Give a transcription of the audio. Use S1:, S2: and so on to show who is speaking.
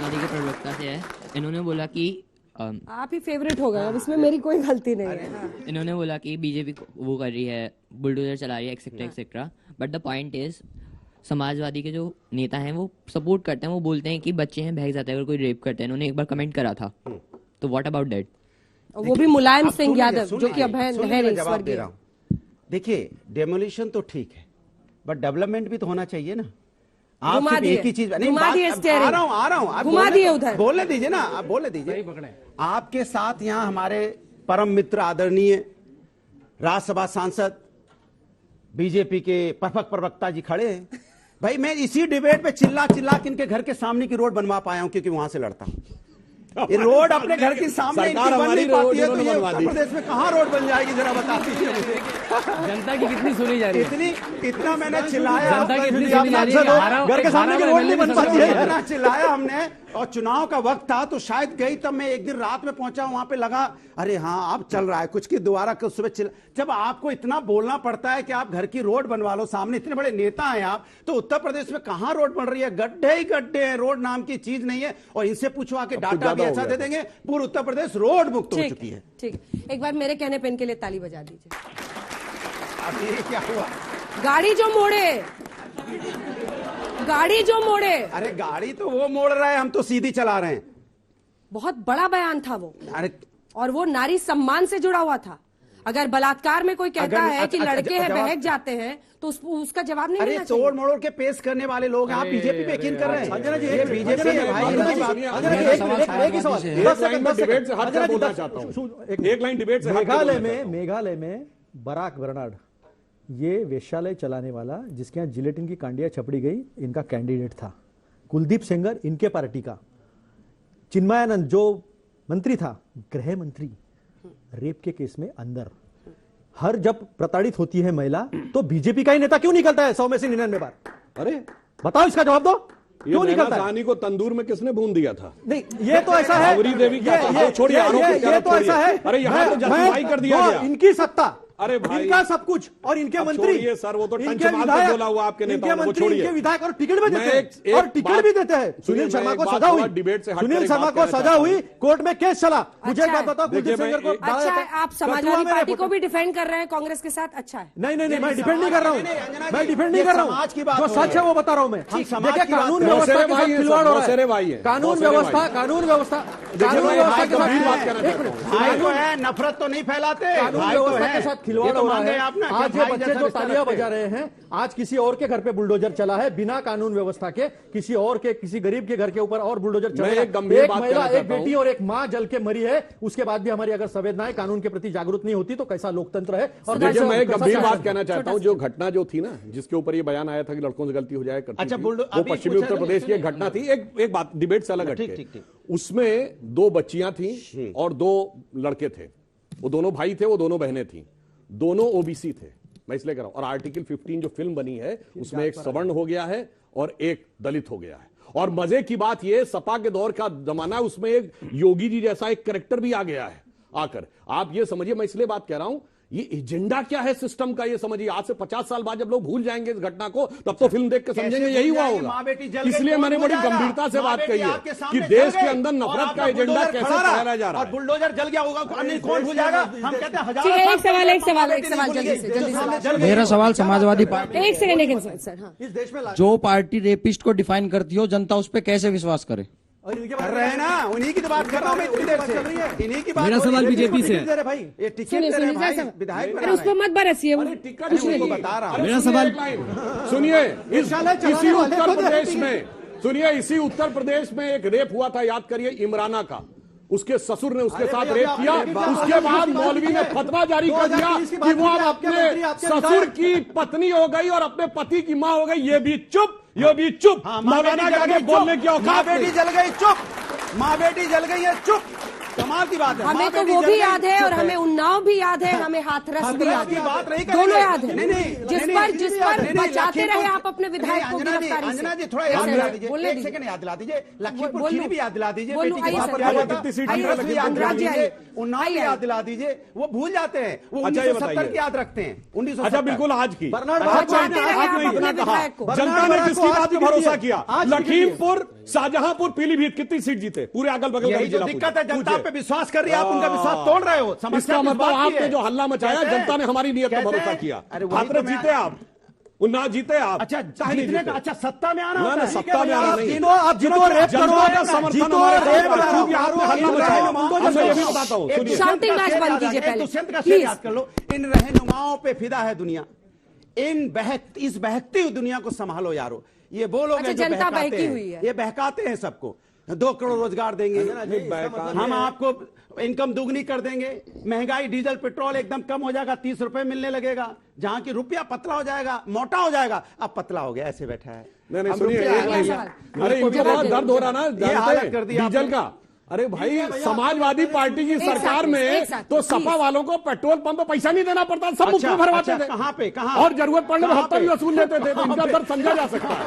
S1: समाजवादी के प्रवक्ता से है। इन्होंने बोला कि
S2: आप ही फेवरेट हो गए, अब इसमें मेरी कोई गलती नहीं है।
S1: इन्होंने बोला कि बीजेपी वो कर रही है, बुलडोजर चला रही है, etcetera etcetera. But the point is, Samajwadi के जो नेता हैं वो सपोर्ट करते हैं, वो बोलते हैं कि बच्चे हैं बहक जाते हैं अगर कोई रेप करते हैं। इन्होंने एक बार कमेंट करा था, तो व्हाट अबाउट दैट?
S2: वो भी मुलायम सिंह यादव जो कि अब है
S3: जवाब दे रहा हूं। देखिए, डेमोलिशन तो ठीक है, बट डेवलपमेंट भी तो होना चाहिए ना। आप सिर्फ एक ही चीज नहीं, आ रहा हूं
S2: घुमा दिए उधर,
S3: बोलने दीजिए ना, आप बोलने दीजिए। आपके साथ यहाँ हमारे परम मित्र आदरणीय राज्यसभा सांसद बीजेपी के परफेक्ट प्रवक्ता जी खड़े हैं। भाई मैं इसी डिबेट पे चिल्ला चिल्ला के इनके घर के सामने की रोड बनवा पाया हूं, क्योंकि वहां से लड़ता हूं। ये रोड अपने घर के सामने इनकी बन नहीं पाती है, तो ये उत्तर प्रदेश में कहां रोड बन जाएगी, जरा बता दीजिए मुझे।
S4: जनता की कितनी सुनी जा रही है?
S3: इतना मैंने चिल्लाया,
S4: जनता की कितनी सुनी जा रही है?
S3: घर के सामने की रोड नहीं बन पाती है, इतना चिल्लाया हमने। और चुनाव का वक्त था तो शायद गई, तब मैं एक दिन रात में पहुंचा, वहां पे लगा अरे हाँ अब चल रहा है कुछ की, दोबारा कल सुबह जब आपको इतना बोलना पड़ता है कि आप घर की रोड बनवा लो, सामने इतने बड़े नेता हैं आप, तो उत्तर प्रदेश में कहां रोड बन रही है? गड्ढे ही गड्ढे हैं, रोड नाम की चीज नहीं है। और इनसे पूछो आके डाटा भी ऐसा दे देंगे, पूरा उत्तर प्रदेश रोड मुक्त हो चुकी है।
S2: ठीक, एक बार मेरे कहने पे इनके लिए ताली बजा दीजिए।
S3: अब ये क्या हुआ?
S2: गाड़ी जो मोड़े, गाड़ी जो मोड़े।
S3: अरे गाड़ी तो वो मोड़ रहा है, हम तो सीधी चला रहे हैं।
S2: बहुत बड़ा बयान था वो,
S3: अरे
S2: और वो नारी सम्मान से जुड़ा हुआ था। अगर बलात्कार में कोई कहता है कि लड़के हैं बहक जाते हैं, तो उसका जवाब नहीं देना चाहिए।
S3: तोड़ मोड़ के पेश करने वाले लोग आप बीजेपी पे यकीन कर रहे हैं। संजना जी, ये बीजेपी है भाई।
S5: एक लाइन डिबेट से मेघालय में बराक बर्नार्ड, ये वेश्यालय चलाने वाला जिसके यहाँ जिलेटिन की कांडिया छपड़ी गई, इनका कैंडिडेट था। कुलदीप सेंगर इनके पार्टी का। चिन्मयानंद जो मंत्री था, गृह मंत्री, रेप के केस में अंदर। हर जब प्रताड़ित होती है महिला तो बीजेपी का ही नेता क्यों निकलता है 100 में से 99 बार? अरे बताओ, इसका जवाब दो। क्यों निकलता है?
S6: सानी को तंदूर में किसने भून दिया था?
S5: नहीं, ये तो ऐसा है।
S6: देवी क्या छोड़िए,
S5: ये तो ऐसा है।
S6: अरे यहाँ तो जस्टिफाई कर दिया गया।
S5: इनकी सत्ता,
S6: अरे भाई,
S5: इनका सब कुछ, और इनके मंत्री,
S6: ये सर वो तो
S5: इनके विधायक,
S6: बोला हुआ आपके नेता,
S5: इनके मंत्री, इनके विधायक, और टिकट भी देते हैं, और टिकट भी देते हैं। सुनील शर्मा को सजा हुई, सुनील शर्मा को सजा हुई, कोर्ट में केस चला। मुझे एक बात बताओ, कुलदीप सेंगर को
S2: अच्छा है, आप समाजवादी पार्टी को भी डिफेंड कर रहे हैं कांग्रेस के साथ, अच्छा है।
S5: नहीं, मैं डिफेंड नहीं कर रहा हूँ, मैं डिफेंड नहीं कर रहा हूँ। जो सच है वो बता रहा हूँ मैं। देखिए, कानून व्यवस्था के साथ खिलवाड़ हो रहा है। कानून व्यवस्था के साथ
S3: नफरत तो नहीं फैलाते,
S5: कानून व्यवस्था के साथ खिलवाड़ हो रहा है। आज ये बच्चे जो तालियां बजा रहे हैं, आज किसी और के घर पे बुलडोजर चला है बिना कानून व्यवस्था के, किसी और के, किसी गरीब के घर के ऊपर और बुलडोजर चला है। एक महिला, एक बेटी और एक मां जल के मरी है, उसके बाद भी हमारी अगर संवेदनाएं कानून के प्रति जागरूक नहीं होती तो कैसा लोकतंत्र है?
S6: और मैं एक गंभीर बात कहना चाहता हूं, जो घटना जो थी ना, जिसके ऊपर ये बयान आया था कि लड़कों से गलती हो जाए करती
S3: अच्छा,
S6: थी,
S3: वो
S6: पश्चिमी उत्तर प्रदेश की एक घटना थी। एक बात डिबेट से अलग हटके, उसमें 2 बच्चियां थी और 2 लड़के थे। वो दोनों भाई थे, वो दोनों बहनें थी, दोनों ओबीसी थे। मैं इसलिए कह रहा हूं। और आर्टिकल 15 जो फिल्म बनी है उसमें एक सवर्ण हो गया है और एक दलित हो गया है। और मजे की बात यह, सपा के दौर का जमाना है, उसमें एक योगी जी जैसा एक कैरेक्टर भी आ गया है आकर। आप ये समझिए, मैं इसलिए बात कह रहा हूं, ये एजेंडा क्या है सिस्टम का, ये समझिए। आज से 50 साल बाद जब लोग भूल जाएंगे इस घटना को, तब तो फिल्म देख के समझेंगे यही हुआ होगा। इसलिए मैंने बड़ी गंभीरता से बात कही है कि देश के अंदर नफरत का एजेंडा कैसे फैलाया जा रहा है।
S3: बुलडोजर जल गया होगा, कौन भूल जाएगा? हम कहते हैं हजार।
S2: एक सवाल जल्दी।
S4: मेरा सवाल समाजवादी पार्टी,
S2: एक सेकंड सर,
S3: इस देश में
S4: जो पार्टी रेपिस्ट को डिफाइन करती हो, जनता उस पर कैसे विश्वास करे?
S3: कर रहे हैं ना, उन्हीं की तो बात कर रहा हूं मैं इतनी देर से। इन्हीं की बात।
S4: मेरा सवाल बीजेपी से है
S3: भाई, ये टिकट दे रहे हैं भाई, विधायक
S2: उस पर मत बरसिए,
S3: उनको बता रहा हूं।
S4: मेरा सवाल
S6: सुनिए, इसी उत्तर प्रदेश में, सुनिए, इसी उत्तर प्रदेश में एक रेप हुआ था, याद करिए, इमराना का। उसके ससुर ने उसके साथ रेप किया, उसके बाद मौलवी ने फतवा जारी कर दिया कि वो अब अपने ससुर की पत्नी हो गई और अपने पति की मां हो गई। ये भी चुप, ये भी चुप। मौलाना के आगे बोलने की औकात।
S3: माँ बेटी जल गई, चुप। माँ बेटी जल गई है, चुप। कमाल की बात है।
S2: हमें तो वो भी याद है, और हमें उन्नाव भी याद है, हमें हाथरस भी याद है, दोनों याद है। जिस पर बचाते रहे आप अपने विधायक को गिरफ्तारी से।
S3: अंजना जी, थोड़ा याद दिला दीजिए, एक सेकंड याद दिला दीजिए। लखीमपुर खीरी भी याद दिला दीजिए, उन्नाव भी याद दिला दीजिए। वो भूल जाते हैं, वो 1970 की याद रखते हैं, 1970।
S6: अच्छा, बिल्कुल आज की जनता ने किसकी बात पे भरोसा किया? लखीमपुर शाहजहांपुर पीलीभीत कितनी सीट जीते पूरे अगल बगल का
S3: यही जो
S6: जिला
S3: दिक्कत है, जनता
S6: पूछे।
S3: पे विश्वास कर रही है, आप उनका विश्वास तोड़ रहे हो। समस्या
S6: इसका
S3: किस
S6: मतलब
S3: बात की
S6: आपने
S3: है?
S6: जो हल्ला मचाया,
S3: कहते हैं-
S6: जनता ने हमारी नीयत पर
S3: कहते
S6: भरोसा
S3: हैं-
S6: किया।
S3: अरे वही
S6: हाथरस
S3: तो मैं-
S6: जीते आप, उन्नाव जीते आप,
S3: अच्छा
S6: चाहे नहीं
S3: जीतने
S6: जीते।
S3: का, अच्छा सत्ता में आना
S6: ना,
S3: होता
S6: ना,
S3: है।
S6: सत्ता में आना नहीं है।
S5: आप जितो, रेप
S6: जनता
S5: करो,
S6: का समर्थन
S5: जीतो,
S6: हमारे
S5: रेप
S6: साथ
S5: करो,
S6: क्योंकि आपने हल्ला मचाया। अब मैं ये भी बताता हूँ, सुनिए।
S2: Shouting match बंद कीजिए पहले।
S3: दुष्यंत का शेर
S2: Please.
S3: याद कर लो। इन रहनुमाओं पे फिदा है दुनिया, इस बहकती हुई दुनिया को संभालो यारो। ये वो लोग
S2: अच्छा,
S3: हैं जो
S2: जनता
S3: बहकाते
S2: बहकी
S3: हैं।
S2: हुई है।
S3: ये बहकाते हैं सबको। 2 करोड़ रोजगार देंगे, हम आपको इनकम दुगनी कर देंगे, महंगाई डीजल पेट्रोल एकदम कम हो जाएगा, 30 रुपए मिलने लगेगा, जहां की रुपया पतला हो जाएगा, मोटा हो जाएगा। अब पतला हो गया, ऐसे बैठा है।
S6: नहीं
S3: हम
S6: सुनिए,
S3: रुपया
S6: एक
S3: आएगा।
S6: लाइन। अरे इनको बहुत दर्द हो रहा ना,
S3: ये हालत कर दी
S6: डीजल
S3: आपने।
S6: का। अरे भाई, समाजवादी पार्टी की सरकार में तो सपा वालों को पेट्रोल पंप पे पैसा नहीं देना पड़ता, सब मुफ्त में भरवाते थे।
S3: कहां पे, कहां?
S6: और जरूरत पड़ने पर
S3: कहां
S6: हफ्ता भी
S3: पे?
S6: वसूल लेते थे, तो
S3: कहां
S6: इनका
S3: पे?
S6: दर्द समझा जा सकता है।